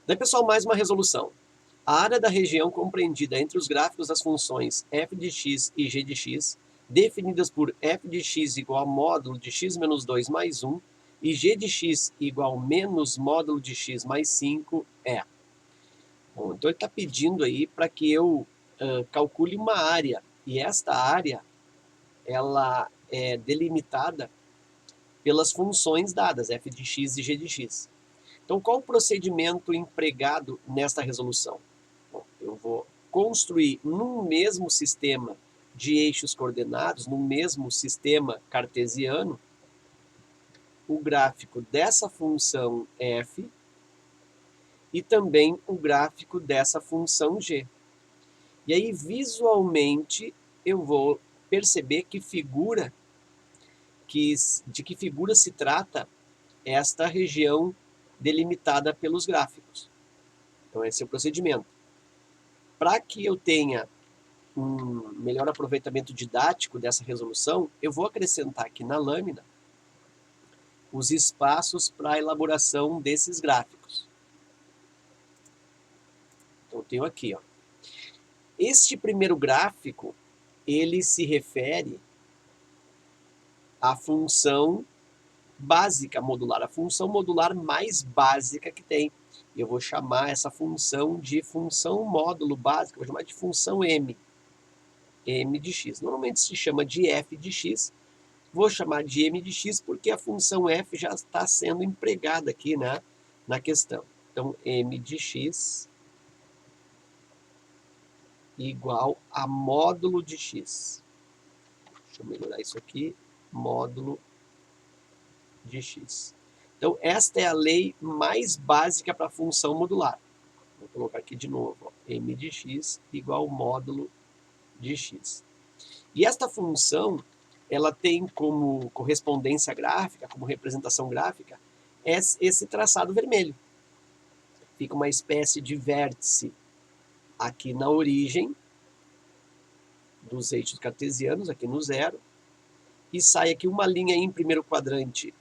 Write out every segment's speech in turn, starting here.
Daí, pessoal, mais uma resolução. A área da região compreendida entre os gráficos das funções f de x e g de x, definidas por f de x igual a módulo de x menos 2 mais 1 e g de x igual menos módulo de x mais 5 é. Bom, então ele está pedindo aí para que eu calcule uma área. E esta área, ela é delimitada pelas funções dadas, f de x e g de x. Então, qual o procedimento empregado nesta resolução? Bom, eu vou construir num mesmo sistema de eixos coordenados, num mesmo sistema cartesiano, o gráfico dessa função f e também o gráfico dessa função g. E aí, visualmente, eu vou perceber de que figura se trata esta região delimitada pelos gráficos. Então, esse é o procedimento. Para que eu tenha um melhor aproveitamento didático dessa resolução, eu vou acrescentar aqui na lâmina os espaços para a elaboração desses gráficos. Então, eu tenho aqui, ó. Este primeiro gráfico, ele se refere à função básica modular, a função modular mais básica que tem. Eu vou chamar essa função de função módulo básica, vou chamar de função m de x. Normalmente se chama de f de x, vou chamar de m de x porque a função f já está sendo empregada aqui na questão. Então, m de x igual a módulo de x. Deixa eu melhorar isso aqui, módulo de x. Então, esta é a lei mais básica para a função modular. Vou colocar aqui de novo, ó, m de x igual módulo de x. E esta função, ela tem como correspondência gráfica, como representação gráfica, esse traçado vermelho. Fica uma espécie de vértice aqui na origem dos eixos cartesianos, aqui no zero, e sai aqui uma linha em primeiro quadrante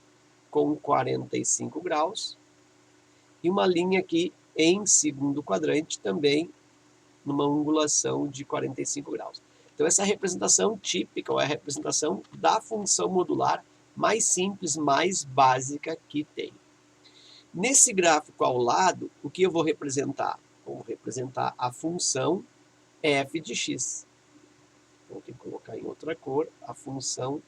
com 45 graus, e uma linha aqui em segundo quadrante também numa angulação de 45 graus. Então, essa é a representação típica, ou é a representação da função modular mais simples, mais básica que tem. Nesse gráfico ao lado, o que eu vou representar? Vou representar a função f de x. Vou ter que colocar em outra cor a função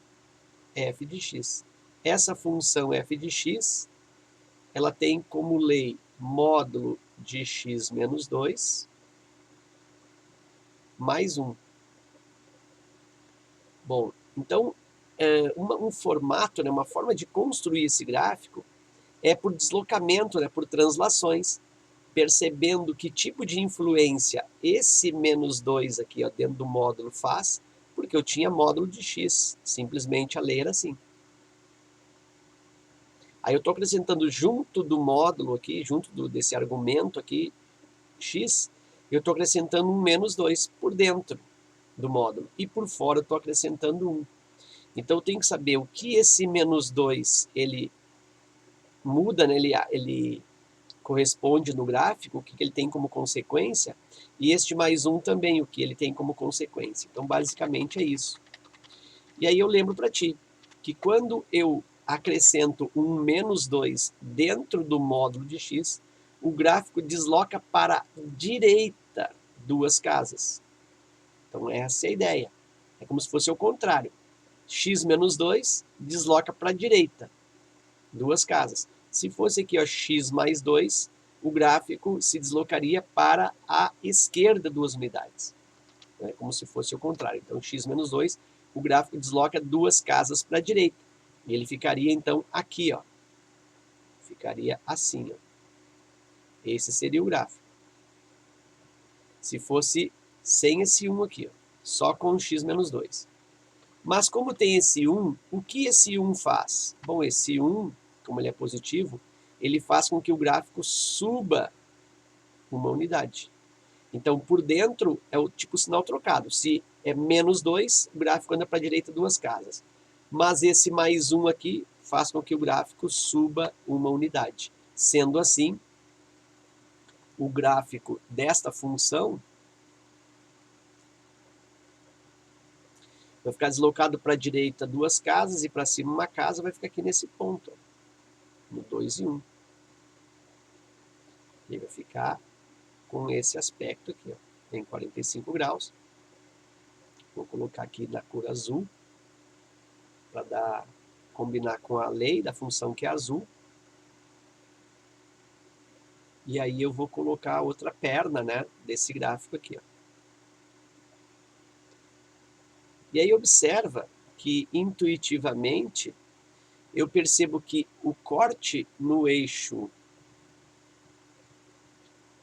f de x. Essa função f de x, ela tem como lei módulo de x menos 2 mais 1. Bom, então, um formato, uma forma de construir esse gráfico é por deslocamento, por translações, percebendo que tipo de influência esse menos 2 aqui, ó, dentro do módulo faz, porque eu tinha módulo de x, simplesmente a lei era assim. Aí eu estou acrescentando junto do módulo aqui, junto desse argumento aqui, x, eu estou acrescentando um menos 2 por dentro do módulo. E por fora eu estou acrescentando 1. Então eu tenho que saber o que esse menos 2 ele muda, ele corresponde no gráfico, o que ele tem como consequência, e este mais 1 também, o que ele tem como consequência. Então basicamente é isso. E aí eu lembro para ti que quando eu acrescento um menos 2 dentro do módulo de x, o gráfico desloca para a direita duas casas. Então essa é a ideia. É como se fosse o contrário. X menos 2 desloca para a direita duas casas. Se fosse aqui, ó, x mais 2, o gráfico se deslocaria para a esquerda duas unidades. É como se fosse o contrário. Então, x menos 2, o gráfico desloca duas casas para a direita. E ele ficaria, então, aqui, ó. Ficaria assim, ó. Esse seria o gráfico. Se fosse sem esse 1 aqui, ó. Só com x menos 2. Mas como tem esse 1, o que esse 1 faz? Bom, esse 1, como ele é positivo, ele faz com que o gráfico suba uma unidade. Então, por dentro, é o tipo sinal trocado. Se é menos 2, o gráfico anda para a direita duas casas. Mas esse mais 1 aqui faz com que o gráfico suba uma unidade. Sendo assim, o gráfico desta função, vai ficar deslocado para a direita 2 casas e para cima 1 casa, vai ficar aqui nesse ponto, ó, no 2 e 1. Ele vai ficar com esse aspecto aqui, ó, em 45 graus. Vou colocar aqui na cor azul, para combinar com a lei da função que é azul. E aí eu vou colocar a outra perna, né, desse gráfico aqui, ó. E aí observa que intuitivamente eu percebo que o corte no eixo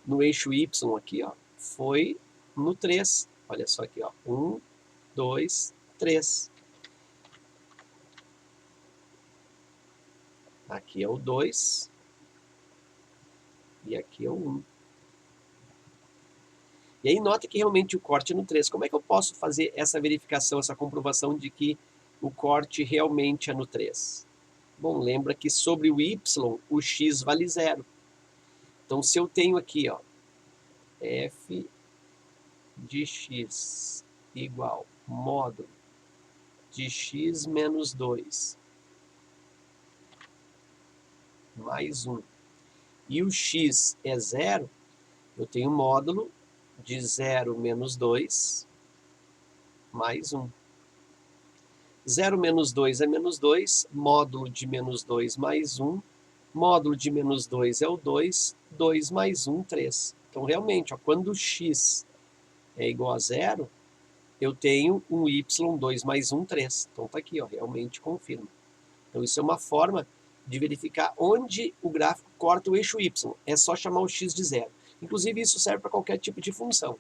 Y aqui, ó, foi no 3. Olha só aqui, ó, 1, 2, 3. Aqui é o 2 e aqui é o 1. E aí nota que realmente o corte é no 3. Como é que eu posso fazer essa verificação, essa comprovação de que o corte realmente é no 3? Bom, lembra que sobre o Y, o x vale 0. Então, se eu tenho aqui, ó, f de x igual módulo de x menos 2 mais 1, e o x é 0, eu tenho módulo de 0 menos 2 mais 1. 0 menos 2 é menos 2, módulo de menos 2 mais 1, módulo de menos 2 é o 2, 2 mais 1, 3. Então, realmente, ó, quando o x é igual a 0, eu tenho um y, 2 mais 1, 3. Então, está aqui, ó, realmente confirma. Então, isso é uma forma de verificar onde o gráfico corta o eixo y. É só chamar o x de 0. Inclusive, isso serve para qualquer tipo de função.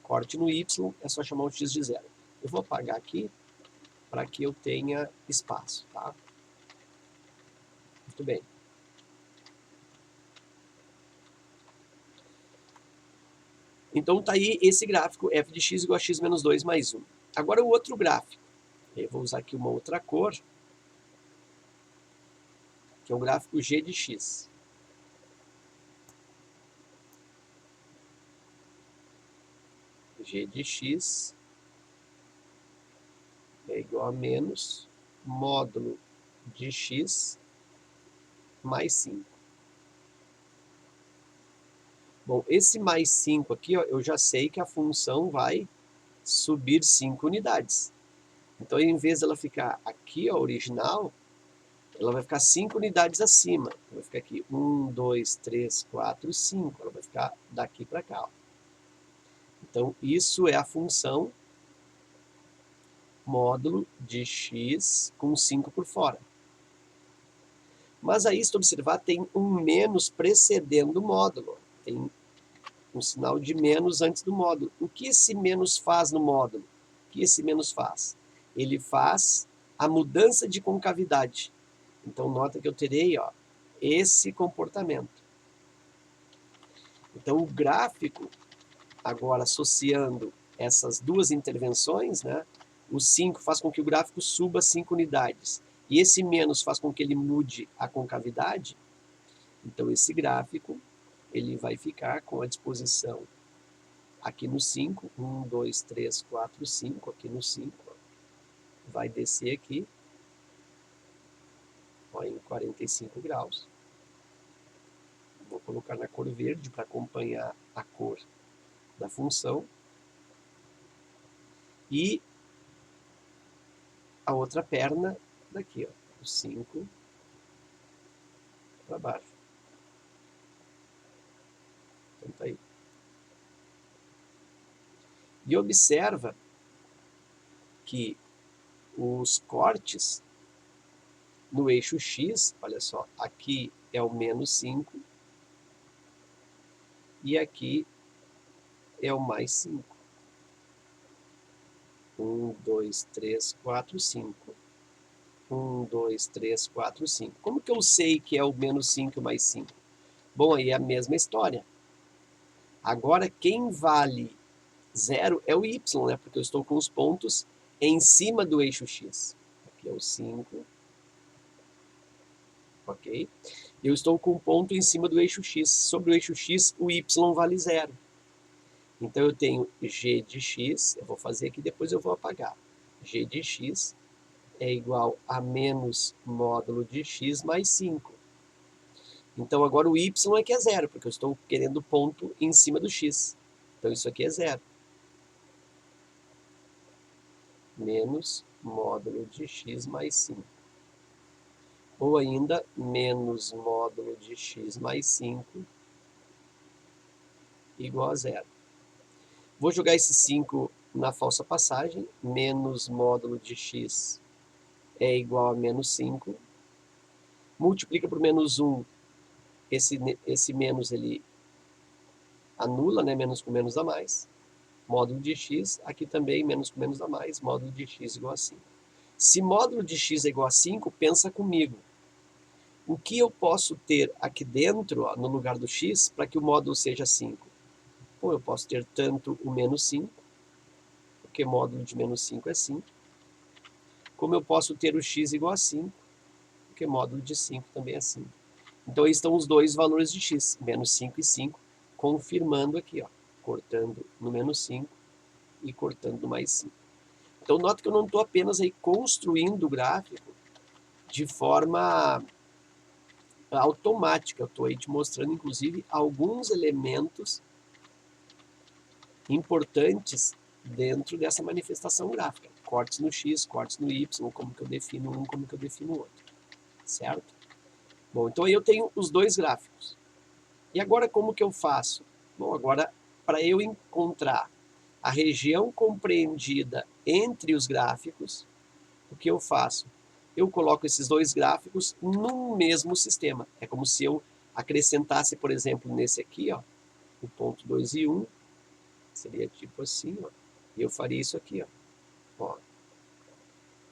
Corte no y, é só chamar o x de 0. Eu vou apagar aqui para que eu tenha espaço, tá? Muito bem. Então, tá aí esse gráfico, f de x igual a x menos 2 mais 1. Agora, o outro gráfico. Eu vou usar aqui uma outra cor, que é o gráfico g de x. G de x é igual a menos módulo de x mais 5. Bom, esse mais 5 aqui, ó, eu já sei que a função vai subir 5 unidades. Então, em vez dela ficar aqui, ó, original, ela vai ficar 5 unidades acima. Vai ficar aqui 1, 2, 3, 4, 5. Ela vai ficar daqui para cá, ó. Então, isso é a função módulo de x com 5 por fora. Mas aí, se tu observar, tem um menos precedendo o módulo. Tem um sinal de menos antes do módulo. O que esse menos faz no módulo? O que esse menos faz? Ele faz a mudança de concavidade. Então, nota que eu terei, ó, esse comportamento. Então, o gráfico, agora associando essas duas intervenções, né, o 5 faz com que o gráfico suba 5 unidades, e esse menos faz com que ele mude a concavidade. Então, esse gráfico ele vai ficar com a disposição aqui no 5, 1, 2, 3, 4, 5, aqui no 5, vai descer aqui, ó, em 45 graus. Vou colocar na cor verde para acompanhar a cor da função. E a outra perna daqui, ó, o 5 para baixo. Então tá aí. E observa que os cortes no eixo X, olha só, aqui é o menos 5 e aqui é o mais 5. 1, 2, 3, 4, 5. 1, 2, 3, 4, 5. Como que eu sei que é o menos 5 e o mais 5? Bom, aí é a mesma história. Agora, quem vale 0 é o y, né? Porque eu estou com os pontos em cima do eixo x. Aqui é o 5. Ok? eu estou com um ponto em cima do eixo x. Sobre o eixo x, o y vale zero. Então eu tenho g de x, eu vou fazer aqui, depois eu vou apagar. G de x é igual a menos módulo de x mais 5. Então agora o y é que é zero, porque eu estou querendo ponto em cima do x. Então isso aqui é zero. Menos módulo de x mais 5. Ou ainda, menos módulo de x mais 5 igual a zero. Vou jogar esse 5 na falsa passagem. Menos módulo de x é igual a menos 5. Multiplica por menos 1. Esse menos ele anula, né? Menos com menos dá mais. Módulo de x, aqui também menos com menos dá mais. Módulo de x igual a 5. Se módulo de x é igual a 5, pensa comigo. O que eu posso ter aqui dentro, ó, no lugar do x, para que o módulo seja 5? Bom, eu posso ter tanto o menos 5, porque módulo de menos 5 é 5, como eu posso ter o x igual a 5, porque módulo de 5 também é 5. Então aí estão os dois valores de x, menos 5 e 5, confirmando aqui, ó, cortando no menos 5 e cortando no mais 5. Então nota que eu não estou apenas aí construindo o gráfico de forma automática, eu estou aí te mostrando inclusive alguns elementos importantes dentro dessa manifestação gráfica. Cortes no x, cortes no y, como que eu defino um, como que eu defino o outro. Certo? Bom, então aí eu tenho os dois gráficos. E agora como que eu faço? Bom, agora para eu encontrar a região compreendida entre os gráficos, o que eu faço? Eu coloco esses dois gráficos no mesmo sistema. É como se eu acrescentasse, por exemplo, nesse aqui, ó, o ponto 2 e 1, seria tipo assim, ó, e eu faria isso aqui, ó.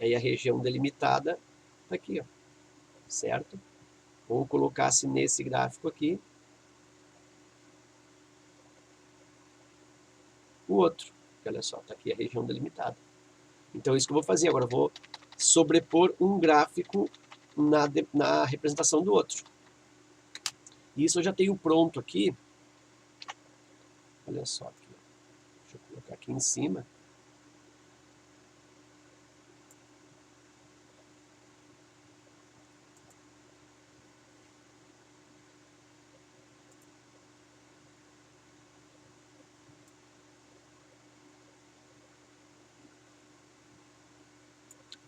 E aí a região delimitada tá aqui, ó, certo? Ou colocasse nesse gráfico aqui o outro, que olha só, tá aqui a região delimitada. Então é isso que eu vou fazer agora, eu vou sobrepor um gráfico na representação do outro. Isso eu já tenho pronto aqui, olha só aqui, deixa eu colocar aqui em cima.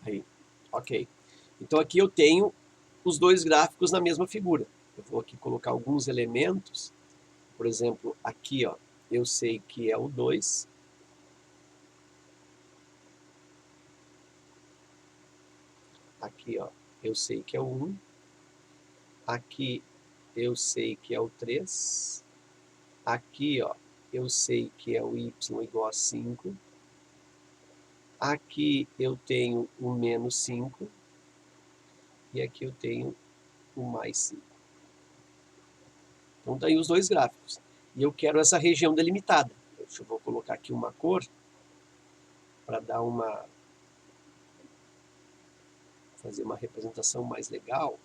Aí, ok. Então aqui eu tenho os dois gráficos na mesma figura. Eu vou aqui colocar alguns elementos, por exemplo, aqui, ó, eu sei que é o 2. Aqui, ó, eu sei que é o 1. Aqui eu sei que é o 3. Aqui, ó, eu sei que é o y igual a 5. Aqui eu tenho o menos 5. E aqui eu tenho o mais 5. Então tá aí os dois gráficos. E eu quero essa região delimitada. Eu vou colocar aqui uma cor para dar uma... fazer uma representação mais legal.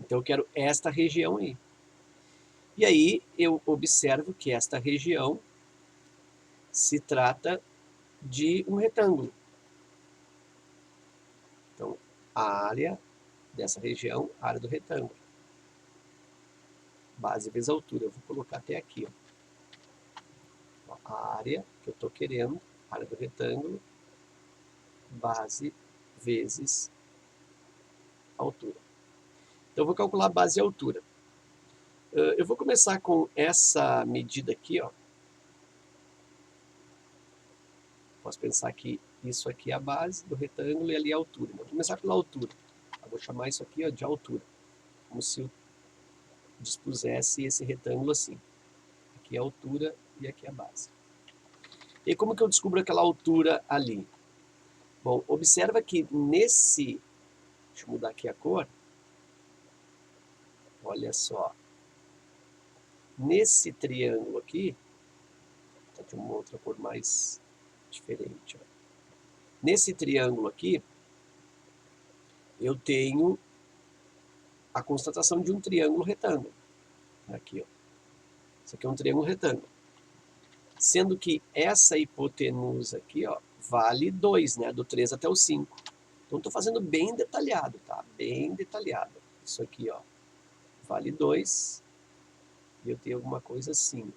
Então eu quero esta região aí. E aí eu observo que esta região se trata de um retângulo. Então, a área dessa região, a área do retângulo. Base vezes altura. Eu vou colocar até aqui, ó. A área que eu estou querendo, a área do retângulo, base vezes altura. Então, eu vou calcular base e altura. Eu vou começar com essa medida aqui, ó. Posso pensar que isso aqui é a base do retângulo e ali é a altura. Então, vou começar pela altura. Eu vou chamar isso aqui, ó, de altura. Como se eu dispusesse esse retângulo assim. Aqui é a altura e aqui é a base. E como que eu descubro aquela altura ali? Bom, observa que nesse... Deixa eu mudar aqui a cor. Olha só. Nesse triângulo aqui, de uma outra cor mais diferente. Ó. Nesse triângulo aqui, eu tenho a constatação de um triângulo retângulo. Aqui, ó. Isso aqui é um triângulo retângulo. Sendo que essa hipotenusa aqui, ó, vale 2, né? Do 3 até o 5. Então, estou fazendo bem detalhado, tá? Bem detalhado. Isso aqui, ó, vale 2. E eu tenho alguma coisa assim.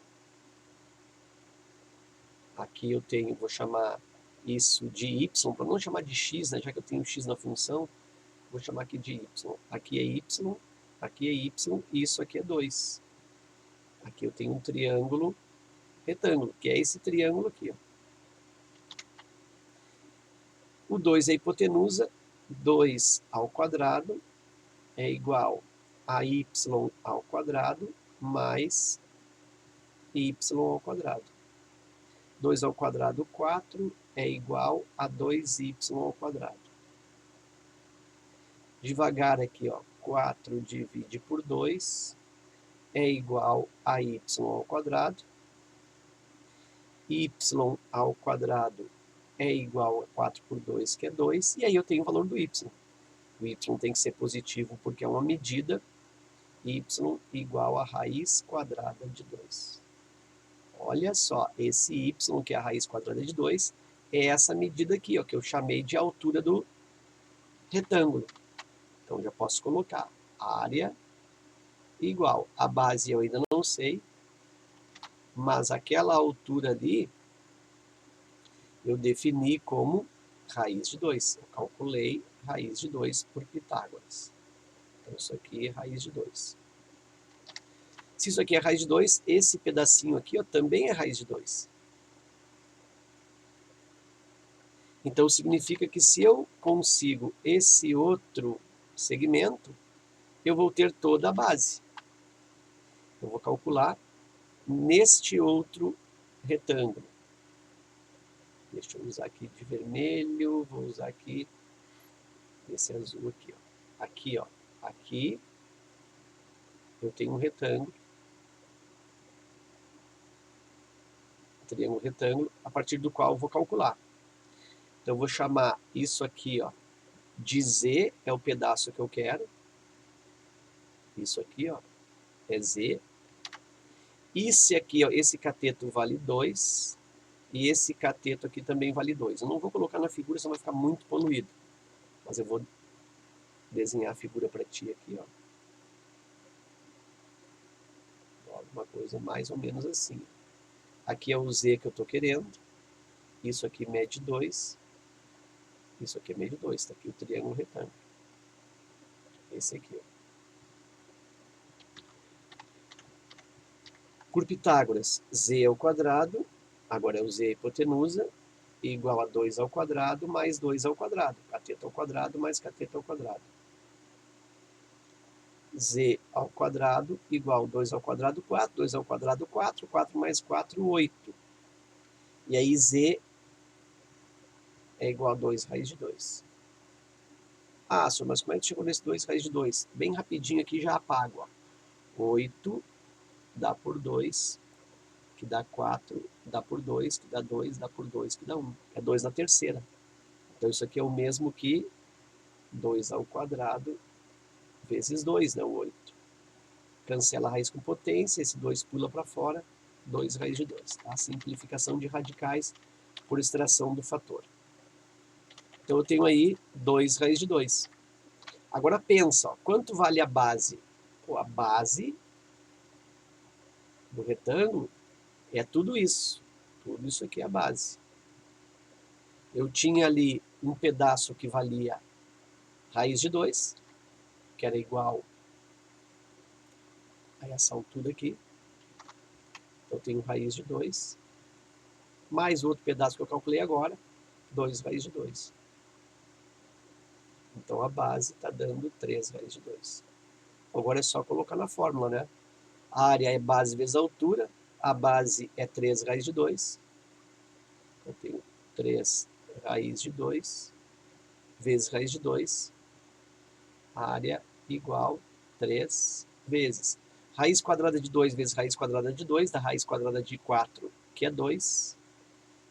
Aqui eu tenho, vou chamar isso de y, para não chamar de x, né? Já que eu tenho x na função, vou chamar aqui de y. Aqui é y, aqui é y, e isso aqui é 2. Aqui eu tenho um triângulo retângulo, que é esse triângulo aqui, ó. O 2 é a hipotenusa, 2 ao quadrado é igual a y ao quadrado mais y ao quadrado. 2 ao quadrado, 4, é igual a 2y ao quadrado. Devagar aqui, ó, 4 divide por 2 é igual a y ao quadrado. Y ao quadrado é igual a 4 por 2, que é 2, e aí eu tenho o valor do y. O y tem que ser positivo porque é uma medida, y igual a raiz quadrada de 2. Olha só, esse y, que é a raiz quadrada de 2, é essa medida aqui, ó, que eu chamei de altura do retângulo. Então, já posso colocar área igual. A base eu ainda não sei, mas aquela altura ali eu defini como raiz de 2. Eu calculei raiz de 2 por Pitágoras. Então, isso aqui é raiz de 2. Se isso aqui é raiz de 2, esse pedacinho aqui, ó, também é raiz de 2. Então, significa que se eu consigo esse outro segmento, eu vou ter toda a base. Eu vou calcular neste outro retângulo. Deixa eu usar aqui de vermelho, vou usar aqui esse azul aqui, ó. Aqui, ó. Aqui eu tenho um retângulo. Triângulo retângulo, a partir do qual eu vou calcular. Então, eu vou chamar isso aqui, ó, de Z, é o pedaço que eu quero. Isso aqui, ó, é Z. Esse aqui, ó, esse cateto vale 2. E esse cateto aqui também vale 2. Eu não vou colocar na figura, senão vai ficar muito poluído. Mas eu vou desenhar a figura para ti aqui, ó. Alguma coisa mais ou menos assim. Aqui é o Z que eu estou querendo. Isso aqui mede 2. Isso aqui mede 2. Está aqui o triângulo retângulo. Esse aqui, ó. Por Pitágoras, Z ao quadrado, agora é o Z a hipotenusa, igual a 2 ao quadrado mais 2 ao quadrado. Cateto ao quadrado mais cateto ao quadrado. Z ao quadrado igual a 2 ao quadrado, 4. 2 ao quadrado, 4. 4 mais 4, 8. E aí Z é igual a 2 raiz de 2. Ah, senhor, mas como é que chegou nesse 2 raiz de 2? Bem rapidinho aqui já apago. Ó. 8 dá por 2, que dá 4, dá por 2, que dá 2, dá por 2, que dá 1. É 2 na terceira. Então isso aqui é o mesmo que 2 ao quadrado vezes 2, né? O 8. Cancela a raiz com potência, esse 2 pula para fora, 2 raiz de 2. Tá? Simplificação de radicais por extração do fator. Então eu tenho aí 2 raiz de 2. Agora pensa, ó, quanto vale a base? Pô, a base do retângulo é tudo isso. Tudo isso aqui é a base. Eu tinha ali um pedaço que valia raiz de 2, que era igual a essa altura aqui. Eu tenho raiz de 2, mais outro pedaço que eu calculei agora, 2 raiz de 2. Então a base está dando 3 raiz de 2. Agora é só colocar na fórmula, né? A área é base vezes a altura, a base é 3 raiz de 2. Eu tenho 3 raiz de 2 vezes raiz de 2. A área igual 3 vezes. Raiz quadrada de 2 vezes raiz quadrada de 2, dá raiz quadrada de 4, que é 2.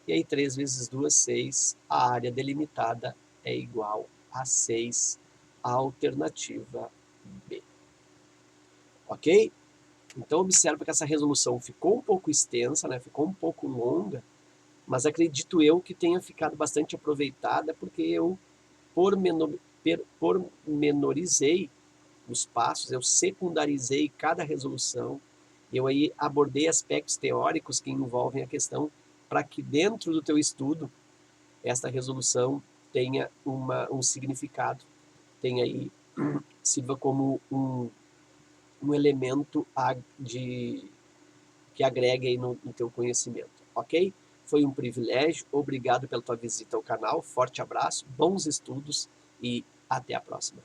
E aí 3 vezes 2, 6. A área delimitada é igual a 6, a alternativa B. Ok? Então observa que essa resolução ficou um pouco extensa, né? Ficou um pouco longa, mas acredito eu que tenha ficado bastante aproveitada, porque eu pormenorizei os passos, eu secundarizei cada resolução, eu aí abordei aspectos teóricos que envolvem a questão para que dentro do teu estudo esta resolução tenha um significado, tenha aí, sirva como um elemento que agregue aí no teu conhecimento, ok? Foi um privilégio, obrigado pela tua visita ao canal, forte abraço, bons estudos e até a próxima.